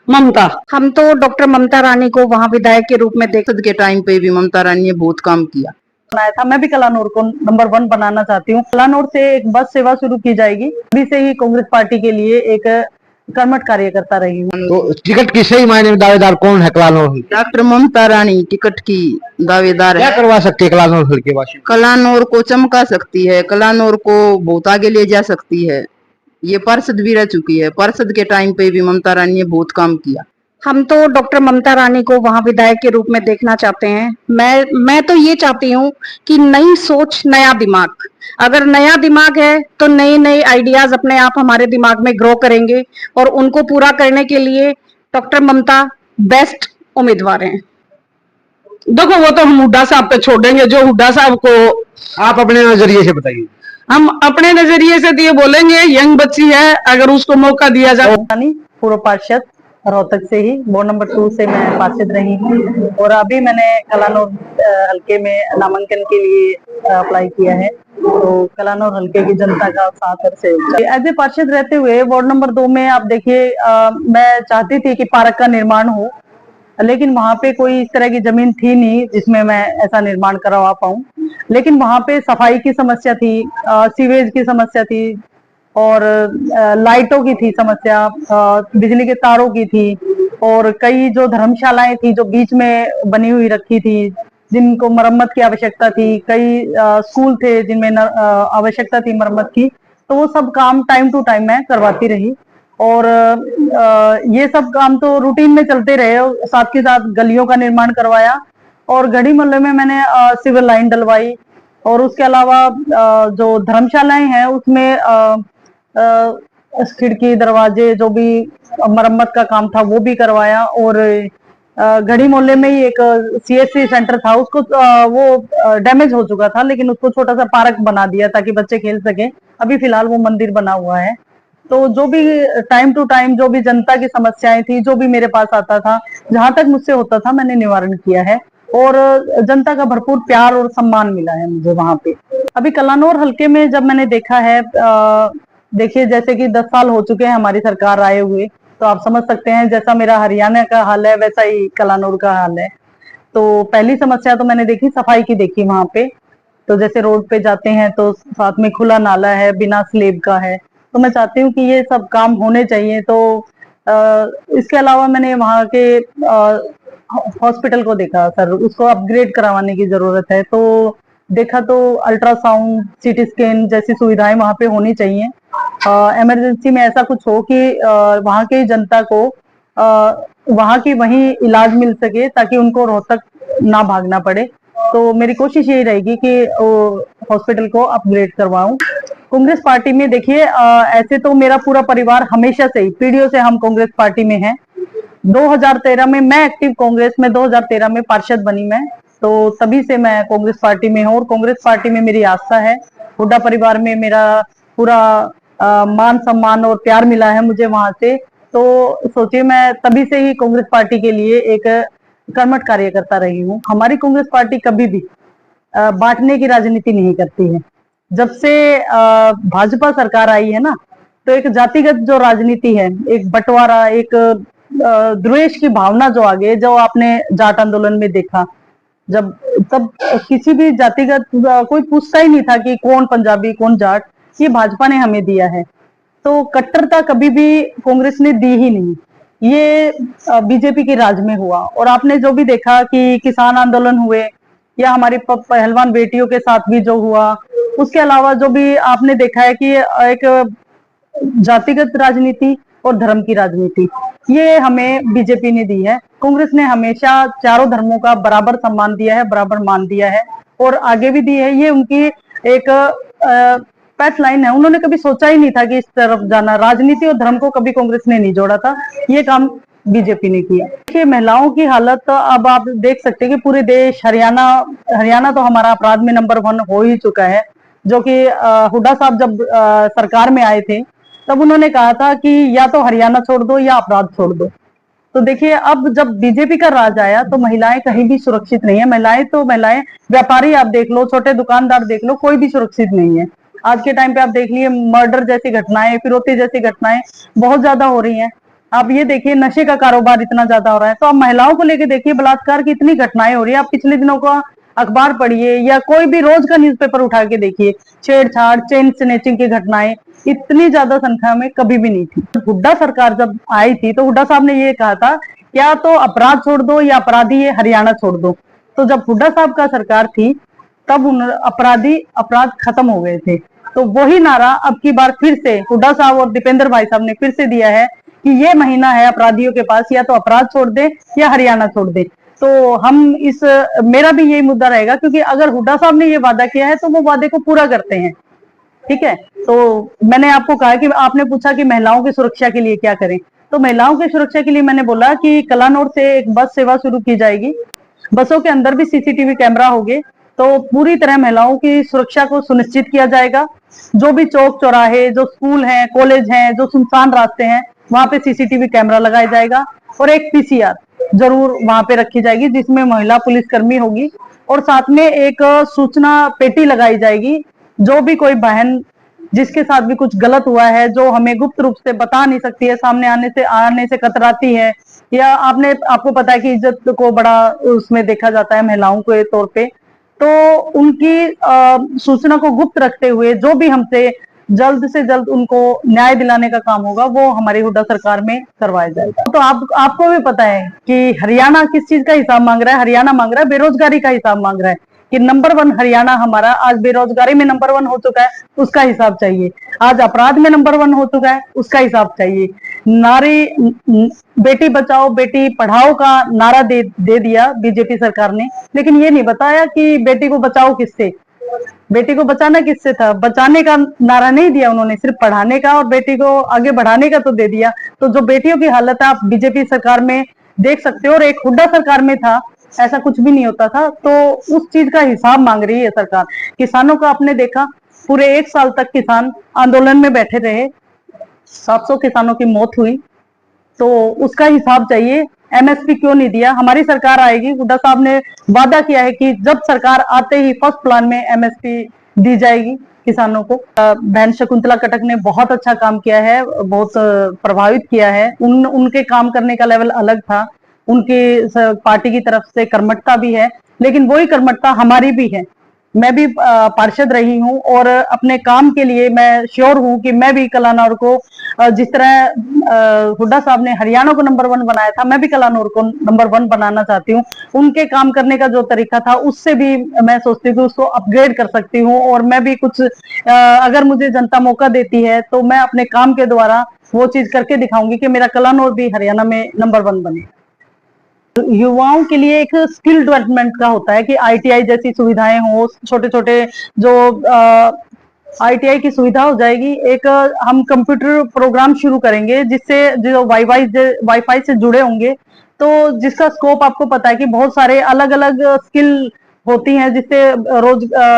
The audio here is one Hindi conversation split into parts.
ममता। हम तो डॉक्टर ममता रानी को वहाँ विधायक के रूप में देख संसद के टाइम पे भी ममता रानी ने बहुत काम किया। बनाया था। मैं भी कलानौर को नंबर 1 बनाना चाहती हूँ। कलानौर से एक बस सेवा शुरू की जाएगी। अभी से ही कांग्रेस पार्टी के लिए एक कर्मठ कार्यकर्ता रही हूँ। तो टिकट की सही मायने में दावेदार कौन है कलानौर? डॉक्टर ममता रानी टिकट की दावेदार क्या है। करवा सकती है कलानौर हल्के वासी? कलानौर को चमका सकती है, कलानौर को बहुत आगे ले जा सकती है। ये पार्षद भी रह चुकी है, पार्षद के टाइम पे भी ममता रानी ने बहुत काम किया। हम तो डॉक्टर ममता रानी को वहाँ विधायक के रूप में देखना चाहते हैं। मैं तो ये चाहती हूँ कि नई सोच, नया दिमाग। अगर नया दिमाग है तो नए नए आइडियाज अपने आप हमारे दिमाग में ग्रो करेंगे और उनको पूरा करने के लिए डॉक्टर ममता बेस्ट उम्मीदवार हैं। देखो वो तो हम हुड्डा साहब पे छोड़ देंगे, जो हुड्डा साहब को। आप अपने नजरिए से बताइए। हम अपने नजरिए से दिए बोलेंगे, यंग बच्ची है, अगर उसको मौका दिया जाए। पूर्व पार्षद रोहतक से ही, वार्ड नंबर 2 से मैं पार्षद रही हूँ और अभी मैंने कलानौर हल्के में नामांकन के लिए अप्लाई किया है। तो कलानौर हल्के की जनता का साथ और सहयोग एज ए पार्षद रहते हुए वार्ड नंबर 2 में आप देखिए, मैं चाहती थी कि पार्क का निर्माण हो, लेकिन वहां पे कोई इस तरह की जमीन थी नहीं जिसमें मैं ऐसा निर्माण करवा पाऊं। लेकिन वहां पे सफाई की समस्या थी, सीवेज की समस्या थी और लाइटों की थी समस्या, बिजली के तारों की थी और कई जो धर्मशालाएं थी जो बीच में बनी हुई रखी थी जिनको मरम्मत की आवश्यकता थी, कई स्कूल थे जिनमें आवश्यकता थी मरम्मत की। तो वो सब काम टाइम टू टाइम मैं करवाती रही और ये सब काम तो रूटीन में चलते रहे। साथ के साथ गलियों का निर्माण करवाया और गढ़ी मोहल्ले में मैंने सिविल लाइन डलवाई और उसके अलावा जो धर्मशालाएं हैं उसमें खिड़की दरवाजे जो भी मरम्मत का काम था वो भी करवाया और गढ़ी मोहल्ले में ही एक CSC सेंटर था, उसको वो डैमेज हो चुका था, लेकिन उसको छोटा सा पार्क बना दिया ताकि बच्चे खेल सके। अभी फिलहाल वो मंदिर बना हुआ है। तो जो भी टाइम टू टाइम जो भी जनता की समस्याएं थी, जो भी मेरे पास आता था, जहां तक मुझसे होता था मैंने निवारण किया है और जनता का भरपूर प्यार और सम्मान मिला है मुझे वहां पे। अभी कलानौर हल्के में जब मैंने देखा है, देखिए जैसे कि 10 साल हो चुके हैं हमारी सरकार आए हुए, तो आप समझ सकते हैं जैसा मेरा हरियाणा का हाल है वैसा ही कलानौर का हाल है। तो पहली समस्या तो मैंने देखी सफाई की देखी वहां पे। तो जैसे रोड पे जाते हैं तो साथ में खुला नाला है, बिना स्लेब का है। तो मैं चाहती हूँ कि ये सब काम होने चाहिए। तो इसके अलावा मैंने वहाँ के हॉस्पिटल को देखा, सर उसको अपग्रेड करवाने की जरूरत है। तो देखा तो अल्ट्रासाउंड, CT स्कैन जैसी सुविधाएं वहाँ पे होनी चाहिए। इमरजेंसी में ऐसा कुछ हो कि वहाँ की जनता को वहाँ की वहीं इलाज मिल सके ताकि उनको रोहतक ना भागना पड़े। तो मेरी कोशिश यही रहेगी कि हॉस्पिटल को अपग्रेड करवाऊं। कांग्रेस पार्टी में देखिए, ऐसे तो मेरा पूरा परिवार हमेशा से ही पीढ़ियों से हम कांग्रेस पार्टी में हैं। 2013 में मैं एक्टिव कांग्रेस में 2013 में पार्षद बनी मैं, तो तभी से मैं कांग्रेस पार्टी में हूँ और कांग्रेस पार्टी में मेरी आस्था है। हुड्डा परिवार में मेरा पूरा मान सम्मान और प्यार मिला है मुझे वहां से। तो सोचिए मैं तभी से ही कांग्रेस पार्टी के लिए एक कर्मठ कार्यकर्ता रही हूँ। हमारी कांग्रेस पार्टी कभी भी बांटने की राजनीति नहीं करती है। जब से भाजपा सरकार आई है ना, तो एक जातिगत जो राजनीति है, एक बंटवारा, एक द्वेष की भावना जो आ गई, जो आपने जाट आंदोलन में देखा, जब तब किसी भी जातिगत कोई पूछता ही नहीं था कि कौन पंजाबी कौन जाट, ये भाजपा ने हमें दिया है। तो कट्टरता कभी भी कांग्रेस ने दी ही नहीं, ये बीजेपी के राज में हुआ। और आपने जो भी देखा कि किसान आंदोलन हुए या हमारी पहलवान बेटियों के साथ भी जो हुआ, उसके अलावा जो भी आपने देखा है कि एक जातिगत राजनीति और धर्म की राजनीति ये हमें बीजेपी ने दी है। कांग्रेस ने हमेशा चारों धर्मों का बराबर सम्मान दिया है, बराबर मान दिया है और आगे भी दी है। ये उनकी एक पैथ लाइन है। उन्होंने कभी सोचा ही नहीं था कि इस तरफ जाना। राजनीति और धर्म को कभी कांग्रेस ने नहीं जोड़ा था, ये काम बीजेपी ने किया। देखिए महिलाओं की हालत तो अब आप देख सकते हैं कि पूरे देश, हरियाणा तो हमारा अपराध में नंबर 1 हो ही चुका है। जो कि हुड्डा साहब जब सरकार में आए थे तब उन्होंने कहा था कि या तो हरियाणा छोड़ दो या अपराध छोड़ दो। तो देखिए अब जब बीजेपी का राज आया तो महिलाएं कहीं भी सुरक्षित नहीं है। महिलाएं व्यापारी आप देख लो, छोटे दुकानदार देख लो, कोई भी सुरक्षित नहीं है। आज के टाइम पे आप देख लिए मर्डर जैसी घटनाएं, फिरौती जैसी घटनाएं बहुत ज्यादा हो रही हैं। आप ये देखिए नशे का कारोबार इतना ज्यादा हो रहा है, तो आप महिलाओं को लेके देखिए बलात्कार की इतनी घटनाएं हो रही है। आप पिछले दिनों का अखबार पढ़िए या कोई भी रोज का न्यूज़पेपर उठा के देखिए, छेड़छाड़, चेन स्नैचिंग की घटनाएं इतनी ज्यादा संख्या में कभी भी नहीं थी। हुड्डा सरकार जब आई थी तो हुड्डा साहब ने ये कहा था, क्या तो अपराध छोड़ दो या अपराधी ये हरियाणा छोड़ दो। तो जब हुड्डा साहब का सरकार थी तब अपराध खत्म हो गए थे। तो वही नारा अब की बार फिर से हुड्डा साहब और दीपेंद्र भाई साहब ने फिर से दिया है कि ये महीना है अपराधियों के पास, या तो अपराध छोड़ दे या हरियाणा छोड़ दे। तो हम मेरा भी यही मुद्दा रहेगा, क्योंकि अगर हुड्डा साहब ने ये वादा किया है तो वो वादे को पूरा करते हैं। ठीक है, तो मैंने आपको कहा कि आपने पूछा कि महिलाओं की सुरक्षा के लिए क्या करें, तो महिलाओं की सुरक्षा के लिए मैंने बोला कि कलानौर से एक बस सेवा शुरू की जाएगी। बसों के अंदर भी सीसीटीवी कैमरा होंगे, तो पूरी तरह महिलाओं की सुरक्षा को सुनिश्चित किया जाएगा। जो भी चौक चौराहे, जो स्कूल हैं, कॉलेज हैं, जो सुनसान रास्ते हैं, वहां पे सीसीटीवी कैमरा लगाया जाएगा और एक पीसीआर जरूर वहां पे रखी जाएगी जिसमें महिला पुलिसकर्मी होगी, और साथ में एक सूचना पेटी लगाई जाएगी। जो भी कोई बहन जिसके साथ भी कुछ गलत हुआ है, जो हमें गुप्त रूप से बता नहीं सकती है, सामने आने से कतराती है, या आपको पता है कि इज्जत को बड़ा उसमें देखा जाता है महिलाओं के तौर पे, तो उनकी सूचना को गुप्त रखते हुए जो भी हमसे जल्द से जल्द उनको न्याय दिलाने का काम होगा वो हमारी हुड्डा सरकार में करवाया जाएगा। तो आपको भी पता है कि हरियाणा किस चीज का हिसाब मांग रहा है। हरियाणा मांग रहा है बेरोजगारी का हिसाब मांग रहा है कि नंबर 1 हरियाणा हमारा आज बेरोजगारी में नंबर 1 हो चुका है, उसका हिसाब चाहिए। आज अपराध में नंबर 1 हो चुका है, उसका हिसाब चाहिए। बेटी बचाओ बेटी पढ़ाओ का नारा दे दिया बीजेपी सरकार ने, लेकिन ये नहीं बताया कि बेटी को बचाओ किससे, बेटी को बचाना किससे था। बचाने का नारा नहीं दिया उन्होंने, सिर्फ पढ़ाने का और बेटी को आगे बढ़ाने का तो दे दिया। तो जो बेटियों की हालत है आप बीजेपी सरकार में देख सकते हो, और एक हुड्डा सरकार में था ऐसा कुछ भी नहीं होता था। तो उस चीज का हिसाब मांग रही है सरकार। किसानों का आपने देखा, पूरे 1 साल तक किसान आंदोलन में बैठे रहे, 700 किसानों की मौत हुई, तो उसका हिसाब चाहिए। एमएसपी क्यों नहीं दिया। हमारी सरकार आएगी, हुड्डा साहब ने वादा किया है कि जब सरकार आते ही फर्स्ट प्लान में एमएसपी दी जाएगी किसानों को। बहन शकुंतला कटक ने बहुत अच्छा काम किया है, बहुत प्रभावित किया है। उनके काम करने का लेवल अलग था, उनकी पार्टी की तरफ से कर्मठता भी है, लेकिन वही कर्मठता हमारी भी है। मैं भी पार्षद रही हूं और अपने काम के लिए मैं श्योर हूं कि मैं भी कलानौर को जिस तरह हुड्डा साहब ने हरियाणा को नंबर 1 बनाया था, मैं भी कलानौर को नंबर 1 बनाना चाहती हूं। उनके काम करने का जो तरीका था उससे भी मैं सोचती हूँ उसको अपग्रेड कर सकती हूँ, और मैं भी कुछ अगर मुझे जनता मौका देती है तो मैं अपने काम के द्वारा वो चीज करके दिखाऊंगी कि मेरा कलानौर भी हरियाणा में नंबर 1 बने। युवाओं के लिए एक स्किल डेवलपमेंट का होता है कि आईटीआई जैसी सुविधाएं हो, छोटे छोटे जो आईटीआई की सुविधा हो जाएगी। एक हम कंप्यूटर प्रोग्राम शुरू करेंगे जिससे जो वाईफाई से जुड़े होंगे, तो जिसका स्कोप आपको पता है कि बहुत सारे अलग अलग स्किल होती हैं जिससे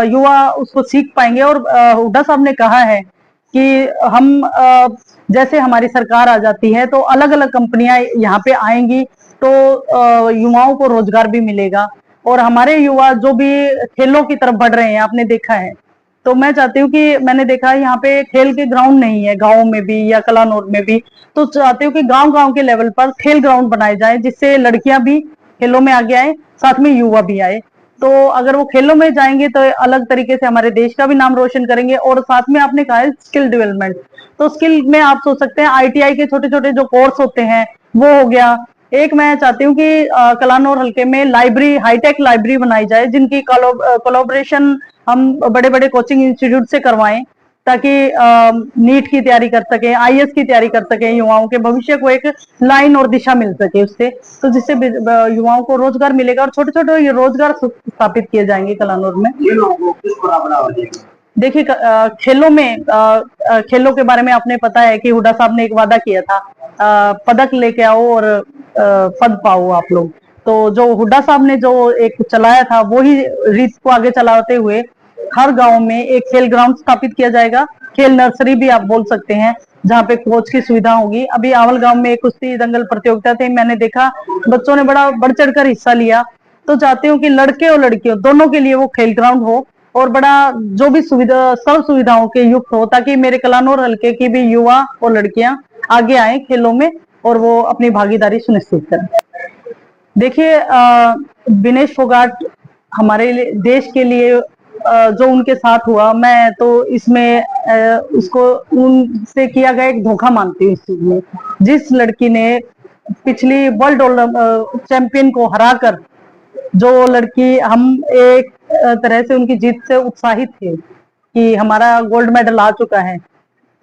युवा उसको सीख पाएंगे। और हुड्डा साहब ने कहा है कि हम जैसे हमारी सरकार आ जाती है तो अलग अलग कंपनियां यहाँ पे आएंगी, तो युवाओं को रोजगार भी मिलेगा। और हमारे युवा जो भी खेलों की तरफ बढ़ रहे हैं आपने देखा है, तो मैं चाहती हूँ कि मैंने देखा है यहाँ पे खेल के ग्राउंड नहीं है गाँव में भी या कलानौर में भी, तो चाहती हूँ कि गांव-गांव के लेवल पर खेल ग्राउंड बनाए जाए जिससे लड़कियां भी खेलों में आगे आए, साथ में युवा भी आए। तो अगर वो खेलों में जाएंगे तो अलग तरीके से हमारे देश का भी नाम रोशन करेंगे। और साथ में आपने कहा है स्किल डेवलपमेंट, तो स्किल में आप सोच सकते हैं आईटीआई के छोटे छोटे जो कोर्स होते हैं वो हो गया। एक मैं चाहती हूँ कि कलानौर हल्के में लाइब्रेरी, हाईटेक लाइब्रेरी बनाई जाए जिनकी कोलैबोरेशन हम बड़े बड़े कोचिंग इंस्टीट्यूट से करवाएं, ताकि नीट की तैयारी कर सके, आईएएस की तैयारी कर सके, युवाओं के भविष्य को एक लाइन और दिशा मिल सके उससे, तो जिससे युवाओं को रोजगार मिलेगा और छोटे छोटे ये रोजगार स्थापित किए जाएंगे कलानौर में। देखिए खेलों में खेलों के बारे में आपने पता है कि हुड्डा साहब ने एक वादा किया था, पदक लेके आओ और पद पाओ आप लोग। तो जो हुड्डा साहब ने जो एक चलाया था वही रीत को आगे चलाते हुए हर गांव में एक खेल ग्राउंड स्थापित किया जाएगा, खेल नर्सरी भी आप बोल सकते हैं, जहाँ पे कोच की सुविधा होगी। अभी आवल गांव में एक कुश्ती दंगल प्रतियोगिता थी, मैंने देखा बच्चों ने बड़ा बढ़ चढ़कर हिस्सा लिया। तो चाहती हूँ कि लड़के और लड़कियों दोनों के लिए वो खेल ग्राउंड हो और बड़ा जो भी सुविधा सब सुविधाओं के युक्त हो, ताकि मेरे कलानौर हल्के की भी युवा और लड़कियां आगे आए खेलों में और वो अपनी भागीदारी सुनिश्चित करें। देखिए, विनेश फोगाट हमारे देश के लिए जो उनके साथ हुआ, मैं तो इसमें उसको उनसे किया गया एक धोखा मानती हूँ इस चीज में। जिस लड़की ने पिछली वर्ल्ड चैंपियन को हराकर, जो लड़की हम एक तरह से उनकी जीत से उत्साहित थे कि हमारा गोल्ड मेडल आ चुका है,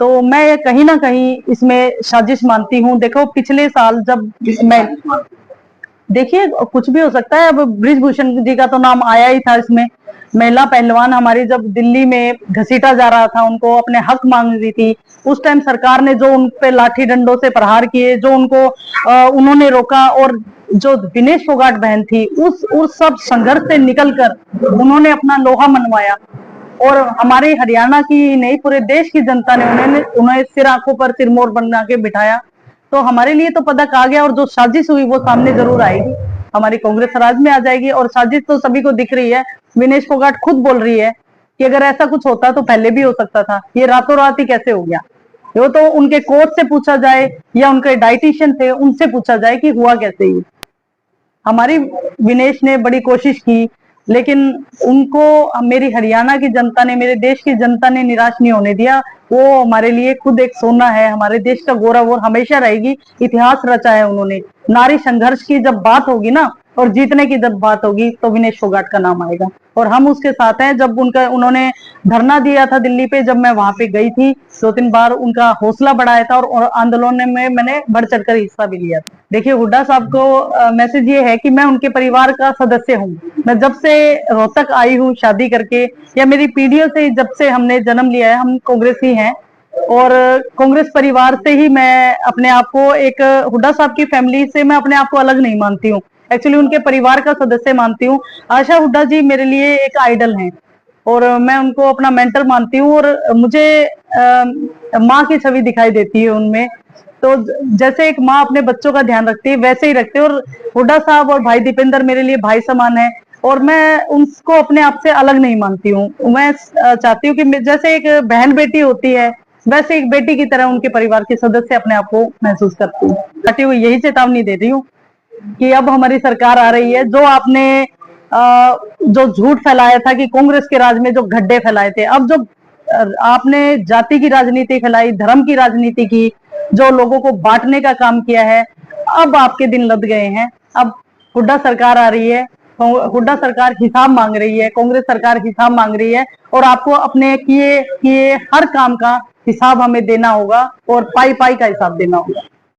तो मैं कहीं ना कहीं इसमें साजिश मानती हूँ। देखो, पिछले साल जब मैं, देखिए कुछ भी हो सकता है, अब ब्रिजभूषण जी का तो नाम आया ही था इसमें। महिला पहलवान हमारी जब दिल्ली में घसीटा जा रहा था, उनको अपने हक मांग रही थी, उस टाइम सरकार ने जो उन पे लाठी डंडों से प्रहार किए, जो उनको उन्होंने रोका, और जो विनेश फोगाट बहन थी उस सब संघर्ष से निकलकर उन्होंने अपना लोहा मनवाया, और हमारे हरियाणा की नहीं पूरे देश की जनता ने उन्हें सिर आंखों पर सिरमौर बना के बिठाया। तो हमारे लिए तो पदक आ गया, और जो साजिश हुई वो सामने जरूर आएगी, हमारी कांग्रेस राज में आ जाएगी। और साजिश तो सभी को दिख रही है, विनेश फोगाट खुद बोल रही है कि अगर ऐसा कुछ होता तो पहले भी हो सकता था, ये रातों रात ही कैसे हो गया। ये तो उनके कोच से पूछा जाए या उनके डाइटिशियन थे उनसे पूछा जाए कि हुआ कैसे ही। हमारी विनेश ने बड़ी कोशिश की, लेकिन उनको मेरी हरियाणा की जनता ने, मेरे देश की जनता ने निराश नहीं होने दिया। वो हमारे लिए खुद एक सोना है, हमारे देश का गौरव और हमेशा रहेगी। इतिहास रचा है उन्होंने। नारी संघर्ष की जब बात होगी ना, और जीतने की जब बात होगी, तो विनेश फोगाट का नाम आएगा, और हम उसके साथ हैं। जब उन्होंने धरना दिया था दिल्ली पे, जब मैं वहां पे गई थी, 2-3 बार उनका हौसला बढ़ाया था, और आंदोलन में मैंने बढ़ चढ़कर हिस्सा भी लिया था। देखिए, हुड्डा साहब को मैसेज ये है कि मैं उनके परिवार का सदस्य हूँ। मैं जब से रोहतक आई हूँ शादी करके, या मेरी पीढ़ियों से जब से हमने जन्म लिया है, हम कांग्रेसी हैं, और कांग्रेस परिवार से ही मैं अपने आप को, एक हुड्डा साहब की फैमिली से मैं अपने आप को अलग नहीं मानती हूँ, एक्चुअली उनके परिवार का सदस्य मानती हूँ। आशा हुड्डा जी मेरे लिए एक आइडल हैं, और मैं उनको अपना मेंटर मानती हूँ, और मुझे माँ की छवि दिखाई देती है उनमें। तो जैसे एक माँ अपने बच्चों का ध्यान रखती है, वैसे ही रखते हैं। और हुड्डा साहब और भाई दीपेंद्र मेरे लिए भाई समान है, और मैं उनको अपने आप से अलग नहीं मानती हूँ। मैं चाहती हूँ कि जैसे एक बहन बेटी होती है, वैसे एक बेटी की तरह उनके परिवार के सदस्य अपने आप को महसूस करती हूँ। पार्टी को यही चेतावनी दे रही हूँ कि अब हमारी सरकार आ रही है। जो आपने जो झूठ फैलाया था कि कांग्रेस के राज में जो गड्ढे फैलाए थे, अब जो आपने जाति की राजनीति फैलाई, धर्म की राजनीति की, जो लोगों को बांटने का काम किया है, अब आपके दिन लद गए हैं। अब हुड्डा सरकार आ रही है, हुड्डा सरकार हिसाब मांग रही है, कांग्रेस सरकार हिसाब मांग रही है, और आपको अपने किए हर काम का हिसाब हमें देना होगा, और पाई पाई का हिसाब देना होगा।